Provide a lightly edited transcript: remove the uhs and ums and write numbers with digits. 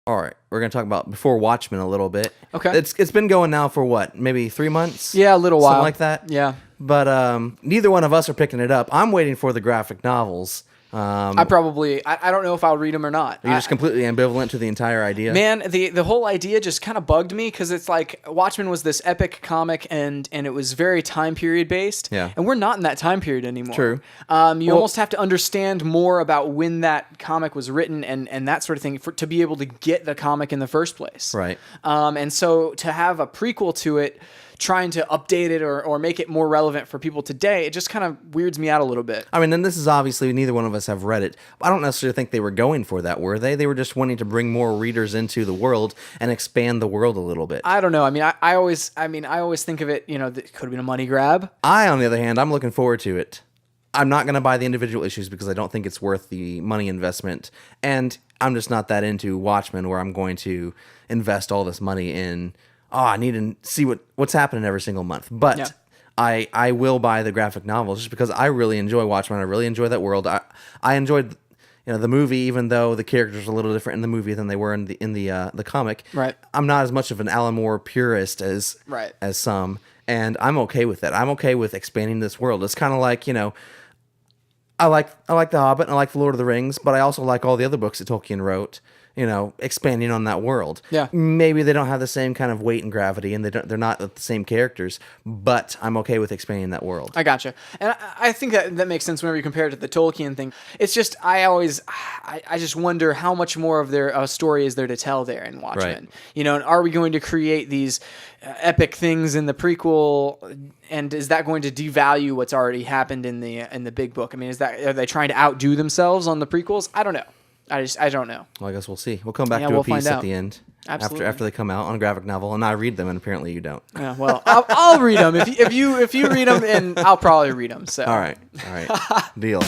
All right, we're gonna talk about before Watchmen a little bit. Okay. It's been going now for what, maybe 3 months? Yeah, a little while. Something like that. Yeah. But neither one of us are picking it up. I'm waiting for the graphic novels. I don't know if I'll read them or not. Are you just completely ambivalent to the entire idea? Man, the whole idea just kind of bugged me because it's like Watchmen was this epic comic and it was very time period based. Yeah. And we're not in that time period anymore. True. You almost have to understand more about when that comic was written and that sort of thing to be able to get the comic in the first place. Right. And so to have a prequel to it, trying to update it or make it more relevant for people today, it just kind of weirds me out a little bit. I mean, and this is obviously neither one of us have read it. I don't necessarily think they were going for that, were they? They were just wanting to bring more readers into the world and expand the world a little bit. I don't know. I mean, I always think of it, that it could have been a money grab. On the other hand, I'm looking forward to it. I'm not going to buy the individual issues because I don't think it's worth the money investment. And I'm just not that into Watchmen where I'm going to invest all this money in, I need to see what's happening every single month. But Yeah. I will buy the graphic novels just because I really enjoy Watchmen. I really enjoy that world. I enjoyed the movie, even though the characters are a little different in the movie than they were in the comic. Right. I'm not as much of an Alan Moore purist as some, and I'm okay with that. I'm okay with expanding this world. It's kind of like, I like The Hobbit and I like The Lord of the Rings, but I also like all the other books that Tolkien wrote. Expanding on that world. Yeah. Maybe they don't have the same kind of weight and gravity, and they're not the same characters, but I'm okay with expanding that world. I gotcha. And I think that makes sense whenever you compare it to the Tolkien thing. It's just, I just wonder how much more of their story is there to tell there in Watchmen. Right. And are we going to create these epic things in the prequel, and is that going to devalue what's already happened in the big book? I mean, are they trying to outdo themselves on the prequels? I don't know. I don't know. Well, I guess we'll see. We'll come back to we'll a piece find at out. the end. Absolutely. After they come out on a graphic novel, and I read them, and apparently you don't. Yeah, well, I'll read them if you read them, and I'll probably read them. So All right. Deal.